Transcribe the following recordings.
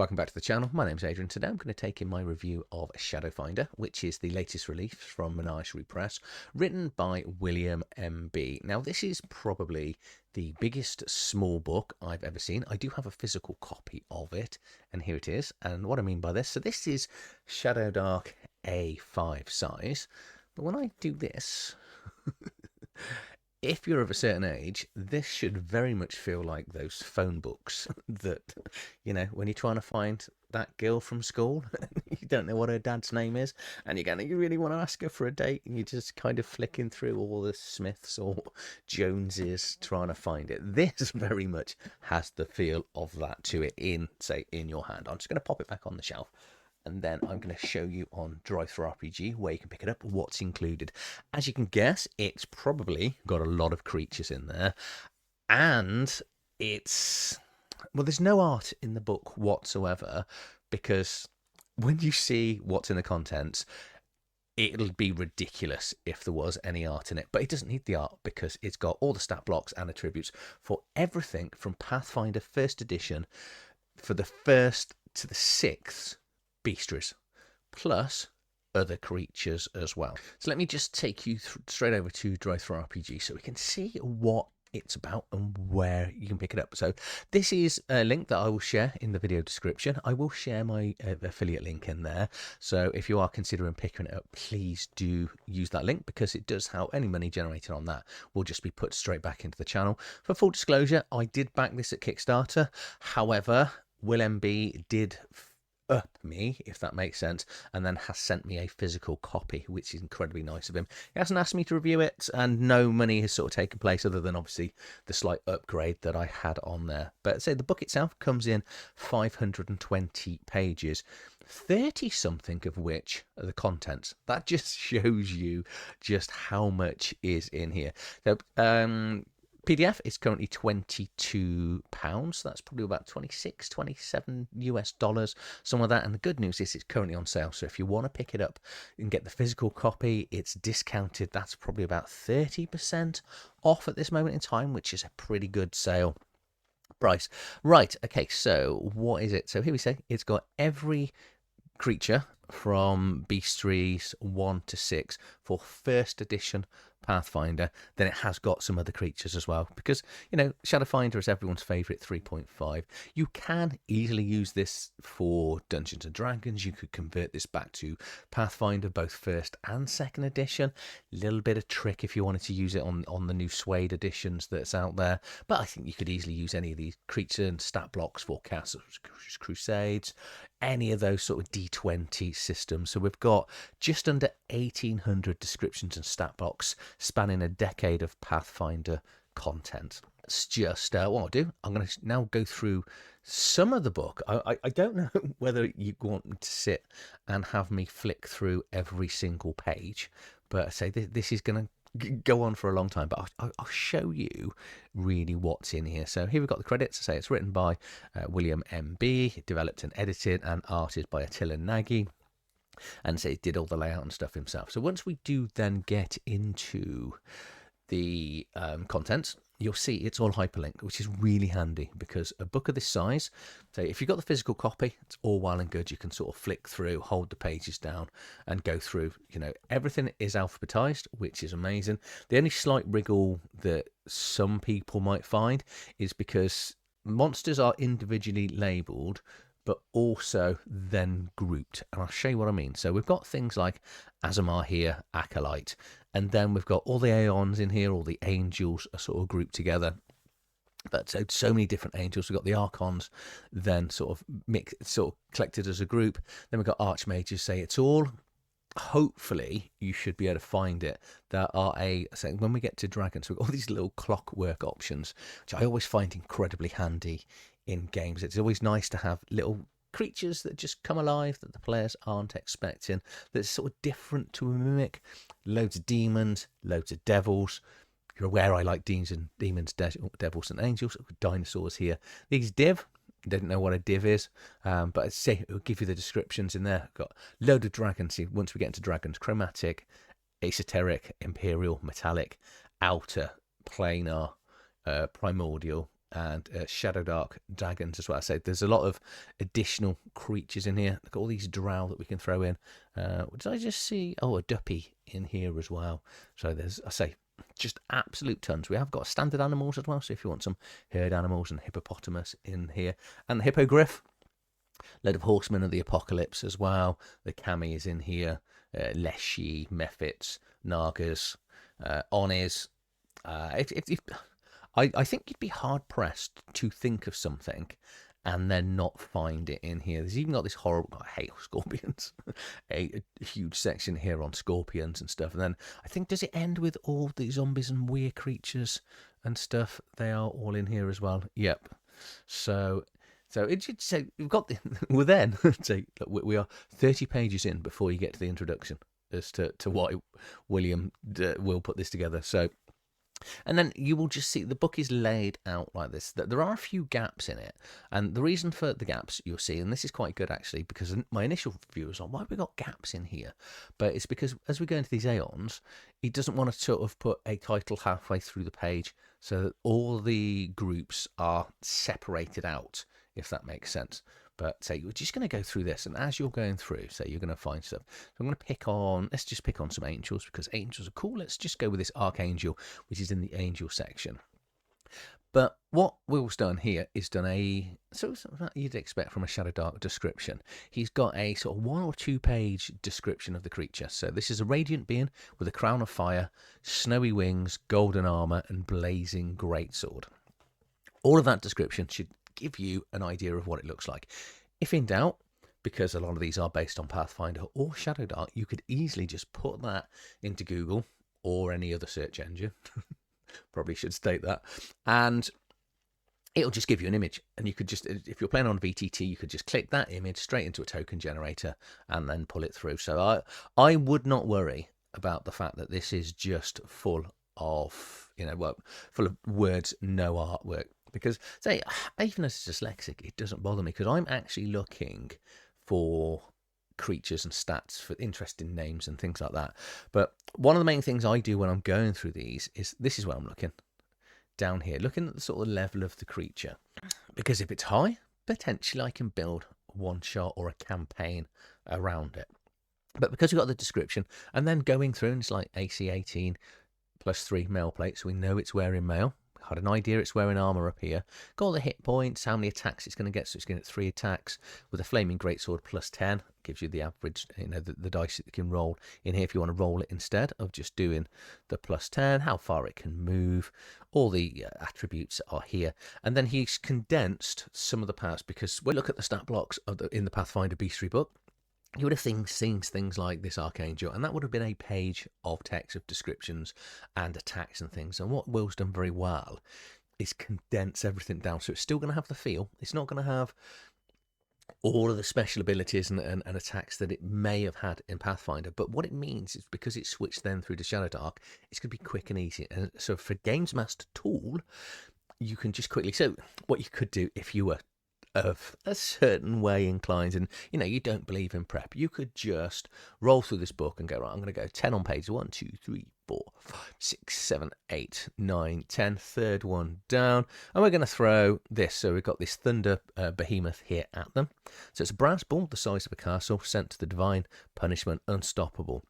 welcome back to the channel. My name's Adrian. Today I'm going to take in my review of Shadowfinder, which is the latest release from Menagerie Press, written by William M.B. Now, this is probably the biggest small book I've ever seen. I do have a physical copy of it, and here it is. And what I mean by this, so this is Shadowdark A5 size, but when I do this, if you're of a certain age, this should very much feel like those phone books that, you know, when you're trying to find that girl from school, you don't know what her dad's name is, and you really want to ask her for a date, and you're just kind of flicking through all the Smiths or Joneses trying to find it. This very much has the feel of that to it in your hand. I'm just going to pop it back on the shelf. And then I'm going to show you on Shadowfinder RPG where you can pick it up, what's included. As you can guess, it's probably got a lot of creatures in there. And it's... well, there's no art in the book whatsoever, because when you see what's in the contents, it'll be ridiculous if there was any art in it. But it doesn't need the art because it's got all the stat blocks and attributes for everything from Pathfinder 1st edition for the 1st to the 6th Bestiaries, plus other creatures as well. So let me just take you straight over to Shadowfinder RPG so we can see what it's about and where you can pick it up. So this is a link that I will share in the video description. I will share my affiliate link in there. So if you are considering picking it up, please do use that link, because it does help. Any money generated on that will just be put straight back into the channel. For full disclosure, I did back this at Kickstarter. However, Will MB did up me, if that makes sense, and then has sent me a physical copy, which is incredibly nice of him. He hasn't asked me to review it, and no money has sort of taken place other than obviously the slight upgrade that I had on there. But say the book itself comes in 520 pages, 30 something of which are the contents. That just shows you just how much is in here. So PDF is currently £22. That's probably about 26, 27 US dollars, something like that. And the good news is it's currently on sale. So if you want to pick it up and get the physical copy, it's discounted. That's probably about 30% off at this moment in time, which is a pretty good sale price. Right. Okay. So what is it? So here we say it's got every creature from Bestiaries 1 to 6 for 1st edition Pathfinder. Then it has got some other creatures as well, because, you know, Shadowfinder is everyone's favourite 3.5. You can easily use this for Dungeons and Dragons. You could convert this back to Pathfinder, both 1st and 2nd edition. Little bit of trick if you wanted to use it on the new Suede editions that's out there. But I think you could easily use any of these creature and stat blocks for Castles, Crusades, any of those sort of D20 systems. So we've got just under 1,800 descriptions and stat blocks spanning a decade of Pathfinder content. That's just what I'll do. I'm going to now go through some of the book. I don't know whether you want me to sit and have me flick through every single page, but I say this is going to go on for a long time, but I'll show you really what's in here. So here we've got the credits. I say it's written by William M.B., developed and edited and arted by Attila Nagy, and say it did all the layout and stuff himself. So once we do then get into the contents, you'll see it's all hyperlinked, which is really handy, because a book of this size, so if you've got the physical copy, it's all well and good. You can sort of flick through, hold the pages down and go through. You know, everything is alphabetized, which is amazing. The only slight wriggle that some people might find is because monsters are individually labeled, but also then grouped. And I'll show you what I mean. So we've got things like Azamar here, Acolyte, and then we've got all the Aeons in here, all the angels are sort of grouped together. But so many different angels. We've got the Archons then sort of collected as a group. Then we've got Archmages. Say it's all, hopefully you should be able to find it. There are when we get to dragons, we've got all these little clockwork options, which I always find incredibly handy in games. It's always nice to have little creatures that just come alive that the players aren't expecting, that's sort of different to a mimic. Loads of demons, loads of devils. You're aware I like demons, devils and angels. Dinosaurs here. These div, didn't know what a div is, but I'd say it'll give you the descriptions in there. Got a load of dragons. See, once we get into dragons, chromatic, esoteric, imperial, metallic, outer, planar, primordial, and Shadowdark dragons as well. So there's a lot of additional creatures in here. Look at all these drow that we can throw in. Did I just see? Oh, a duppy in here as well. So there's, I say, just absolute tons. We have got standard animals as well. So if you want some herd animals and hippopotamus in here, and the hippogriff, load of horsemen of the apocalypse as well. The kami is in here. Leshy, mephits, nagas, onis. I think you'd be hard pressed to think of something and then not find it in here. There's even got this horrible, I hate scorpions, a huge section here on scorpions and stuff. And then I think, does it end with all the zombies and weird creatures and stuff? They are all in here as well. Yep. So it should say we've got the, we're then say we are 30 pages in before you get to the introduction as to why William will put this together. So. And then you will just see the book is laid out like this. That there are a few gaps in it, and the reason for the gaps you'll see, and this is quite good actually, because my initial view was on why have we got gaps in here, but it's because as we go into these aeons, he doesn't want to sort of put a title halfway through the page so that all the groups are separated out, if that makes sense. But say we're just going to go through this, and as you're going through, say you're going to find stuff. So I'm going to pick on, let's just pick on some angels because angels are cool. Let's just go with this archangel, which is in the angel section. But what Will's done here is done a sort of that you'd expect from a Shadowdark description. He's got a sort of 1 or 2 page description of the creature. So this is a radiant being with a crown of fire, snowy wings, golden armor, and blazing greatsword. All of that description should give you an idea of what it looks like. If in doubt, because a lot of these are based on Pathfinder or Shadowdark, you could easily just put that into Google or any other search engine. Probably should state that. And it'll just give you an image. And you could just, if you're playing on VTT, you could just click that image straight into a token generator and then pull it through. So I would not worry about the fact that this is just full of, full of words, no artwork. Because, say, even as a dyslexic, it doesn't bother me because I'm actually looking for creatures and stats for interesting names and things like that. But one of the main things I do when I'm going through these is, this is where I'm looking, down here, looking at the sort of level of the creature. Because if it's high, potentially I can build one shot or a campaign around it. But because we've got the description, and then going through, and it's like AC 18 plus 3 mail plates, so we know it's wearing mail. Had an idea it's wearing armor up here. Got all the hit points, how many attacks it's going to get. So it's going to get 3 attacks with a flaming greatsword plus 10. Gives you the average, the dice that you can roll in here if you want to roll it instead of just doing the plus 10. How far it can move. All the attributes are here. And then he's condensed some of the powers because when we look at the stat blocks in the Pathfinder Bestiary book, you would have seen things like this archangel, and that would have been a page of text of descriptions and attacks and things. And what Will's done very well is condense everything down, so it's still going to have the feel. It's not going to have all of the special abilities and attacks that it may have had in Pathfinder. But what it means is because it's switched then through to Shadowdark, it's going to be quick and easy. And so for Games Master tool, you can just quickly. So what you could do if you were of a certain way inclined and you don't believe in prep, you could just roll through this book and go, right, I'm going to go 10 on page 1, 2, 3, 4, 5, 6, 7, 8, 9, 10, third one down, and we're going to throw this. So we've got this thunder behemoth here at them. So it's a brass ball the size of a castle sent to the divine punishment unstoppable.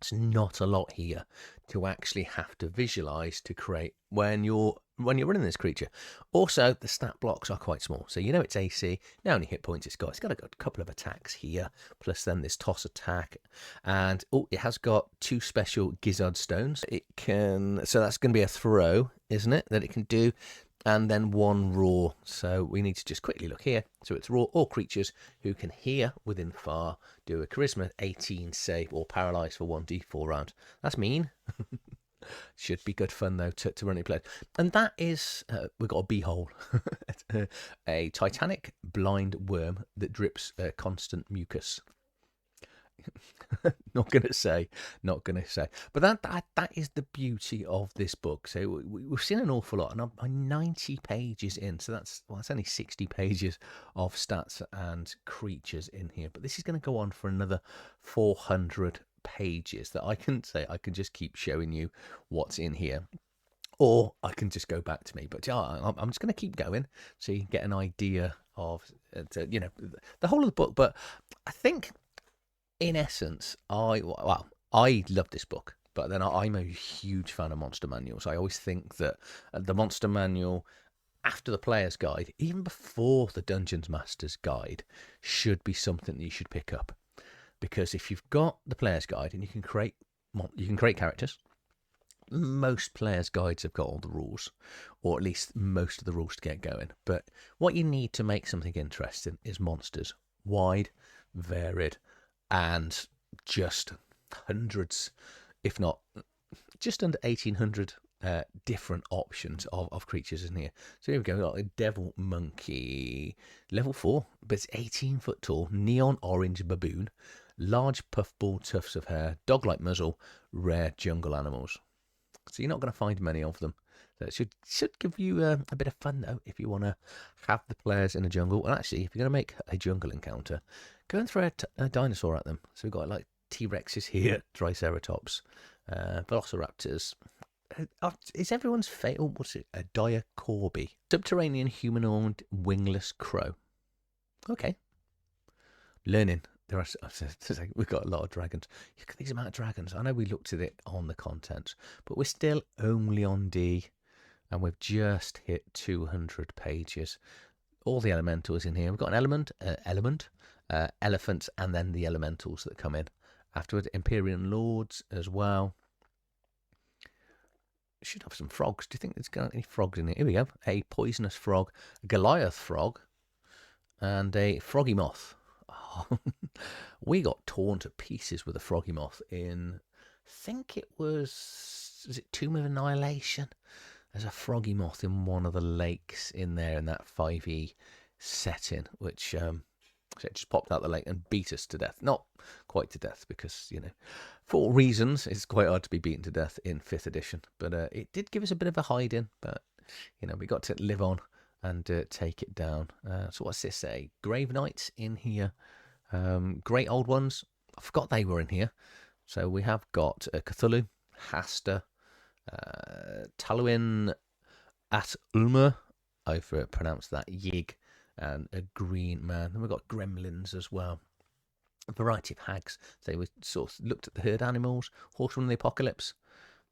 It's not a lot here to actually have to visualize to create when you're running this creature. Also, the stat blocks are quite small, so it's AC. Now how many hit points it's got? It's got a couple of attacks here, plus then this toss attack, and it has got 2 special gizzard stones. It can, so that's going to be a throw, isn't it? That it can do. And then 1 raw. So we need to just quickly look here. So it's raw. All creatures who can hear within far do a charisma 18 save or paralyze for 1d4 rounds. That's mean. Should be good fun though to run it play. And that is we've got a beehole, a titanic blind worm that drips constant mucus. Not gonna say, but that is the beauty of this book. So we've seen an awful lot, and I'm 90 pages in, so that's only 60 pages of stats and creatures in here, but this is going to go on for another 400 pages that I can just keep showing you what's in here. or I can just go back to me. But yeah, I'm just going to keep going so you can get an idea of, you know, the whole of the book. But I think, in essence, I love this book. But then I'm a huge fan of monster manuals. I always think that the monster manual, after the player's guide, even before the Dungeons Master's guide, should be something that you should pick up. Because if you've got the player's guide and you can create characters, most players' guides have got all the rules, or at least most of the rules to get going. But what you need to make something interesting is monsters, wide, varied, and just hundreds, if not just under 1,800 different options of creatures in here. So here we go, like a devil monkey, level 4, but it's 18 foot tall, neon orange baboon, large puffball tufts of hair, dog-like muzzle, rare jungle animals. So you're not going to find many of them. So it should give you a bit of fun, though, if you want to have the players in a jungle. And actually, if you're going to make a jungle encounter, go and throw a dinosaur at them. So we've got like T-Rexes here, Triceratops, Velociraptors. Is everyone's favorite, what's it, a dire corby? Subterranean humanoid wingless crow. Okay. Learning. We've got a lot of dragons. Look at these amount of dragons. I know we looked at it on the content, but we're still only on D, and we've just hit 200 pages. All the elementals in here. We've got an elephants, and then the elementals that come in afterwards. Empyrean lords as well. Should have some frogs. Do you think there's got any frogs in here? Here we go. A poisonous frog, a Goliath frog, and a froggy moth. We got torn to pieces with a froggy moth in, I think it was it Tomb of Annihilation? There's a froggy moth in one of the lakes in there in that 5e setting, which just popped out the lake and beat us to death. Not quite to death, because, you know, for reasons, it's quite hard to be beaten to death in 5th edition. But it did give us a bit of a hide-in, but, you know, we got to live on and take it down. So what's this say? Grave Knights in here. Great old ones. I forgot they were in here. So we have got Cthulhu, Hasta, Taluin at Ulmer. I've pronounced that Yig, and a green man. Then we've got gremlins as well. A variety of hags. So we sort of looked at the herd animals, Horseman of the Apocalypse,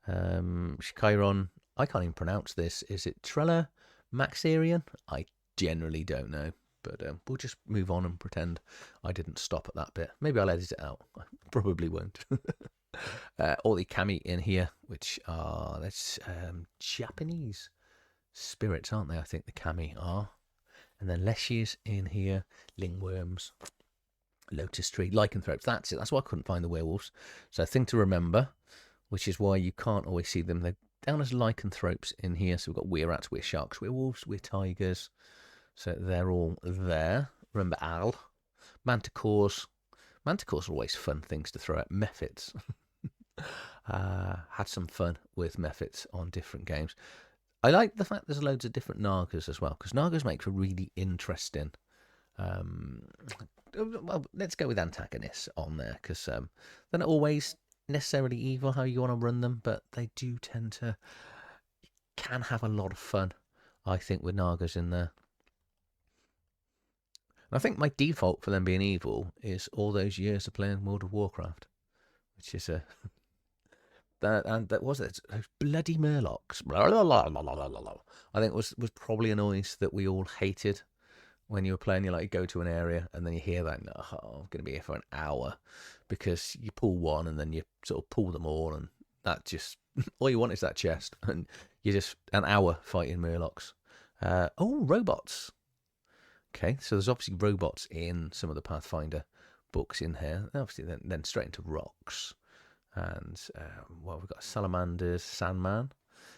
Chiron. I can't even pronounce this. Is it Trella Maxarian? I generally don't know. But we'll just move on and pretend I didn't stop at that bit. Maybe I'll edit it out. I probably won't. All the kami in here, which are that's Japanese spirits, aren't they? I think the kami are. And then leshies in here, lingworms, lotus tree, lycanthropes. That's it. That's why I couldn't find the werewolves. So a thing to remember, which is why you can't always see them. They're down as lycanthropes in here. So we've got weirats, we're sharks, we're wolves, we're tigers. So they're all there. Remember Al. Manticores. Manticores are always fun things to throw at. Mephits. Had some fun with Mephits on different games. I like the fact there's loads of different Nagas as well, because Nagas make for really interesting... well, let's go with antagonists on there, because they're not always necessarily evil how you want to run them, but they do tend to... can have a lot of fun, I think, with Nagas in there. I think my default for them being evil is all those years of playing World of Warcraft, which is a that was it. Those bloody Murlocs. I think was probably a noise that we all hated when you were playing. You like go to an area and then you hear that. Oh, I'm going to be here for an hour, because you pull one and then you sort of pull them all, and that just all you want is that chest, and you're just an hour fighting Murlocs. Robots. Okay, so there's obviously robots in some of the Pathfinder books in here. Obviously, then straight into rocks. And, we've got salamanders, sandman.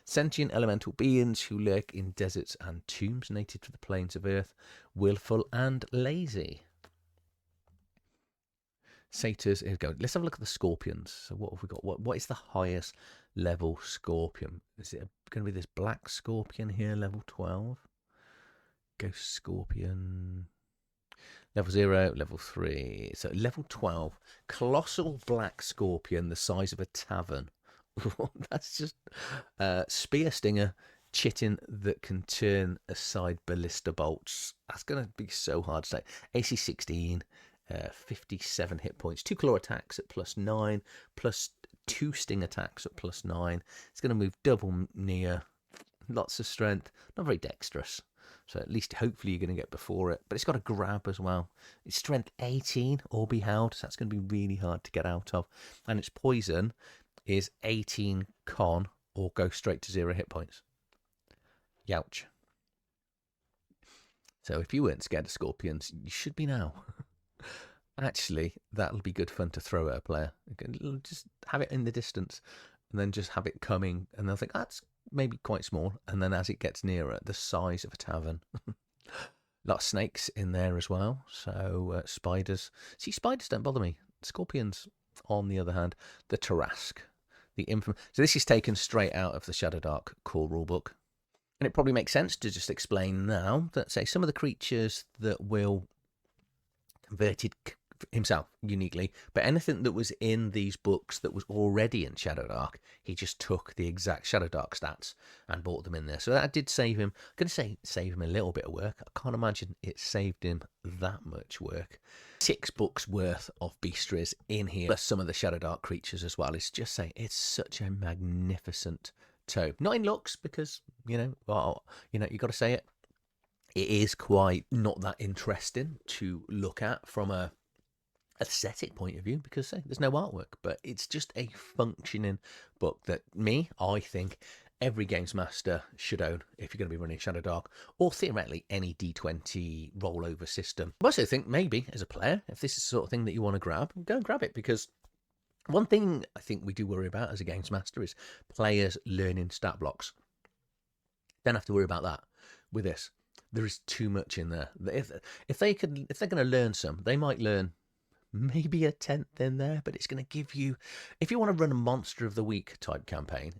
Sentient elemental beings who lurk in deserts and tombs, native to the plains of Earth, willful and lazy. Satyrs, here we go. Let's have a look at the scorpions. So what have we got? What is the highest level scorpion? Is it going to be this black scorpion here, level 12? Ghost Scorpion. Level 0, level 3. So level 12. Colossal Black Scorpion, the size of a tavern. That's just spear stinger, chitin that can turn aside ballista bolts. That's going to be so hard to say. AC 16, 57 hit points, 2 claw attacks at +9, plus 2 sting attacks at +9. It's going to move double near, lots of strength, not very dexterous. So at least hopefully you're going to get before it. But it's got a grab as well. It's strength 18 or be held, so that's going to be really hard to get out of. And its poison is 18 con or go straight to 0 hit points. Youch. So if you weren't scared of scorpions, you should be now. Actually, that'll be good fun to throw at a player. Just have it in the distance and then just have it coming, and they'll think, that's maybe quite small. And then as it gets nearer, the size of a tavern. A lot of snakes in there as well. So spiders. See, spiders don't bother me. Scorpions, on the other hand, the Tarrasque. The infamous. So this is taken straight out of the Shadowdark core rulebook. And it probably makes sense to just explain now that, say, some of the creatures that will converted himself uniquely, but anything that was in these books that was already in Shadowdark, he just took the exact Shadowdark stats and brought them in there. So that did save him. I'm going to say save him a little bit of work. I can't imagine it saved him that much work. 6 books worth of bestiaries in here, plus some of the Shadowdark creatures as well. It's just saying it's such a magnificent tome. Not in looks, because you got to say it. It is quite not that interesting to look at from a aesthetic point of view, because there's no artwork, but it's just a functioning book that I think every games master should own if you're going to be running Shadowdark, or theoretically any D20 rollover system. I also think maybe as a player, if this is the sort of thing that you want to grab, go and grab it, because one thing I think we do worry about as a games master is players learning stat blocks. Don't have to worry about that with this. There is too much in there. If they're going to learn some, they might learn maybe a 10th in there, but it's going to give you, if you want to run a Monster of the Week type campaign,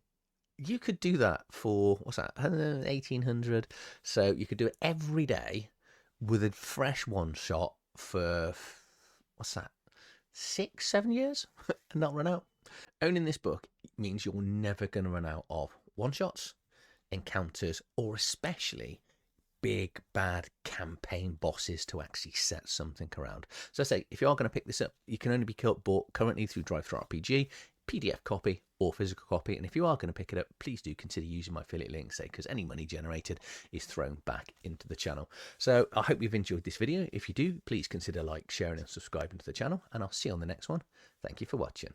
you could do that for, what's that, 1800. So you could do it every day with a fresh one shot for, what's that, 6-7 years and not run out. Owning this book means you're never going to run out of one shots, encounters, or especially big bad campaign bosses to actually set something around. So I say, if you are going to pick this up, you can only be bought currently through TTRPG, PDF copy or physical copy. And if you are going to pick it up, please do consider using my affiliate link, because any money generated is thrown back into the channel. So I hope you've enjoyed this video. If you do, please consider sharing and subscribing to the channel, and I'll see you on the next one. Thank you for watching.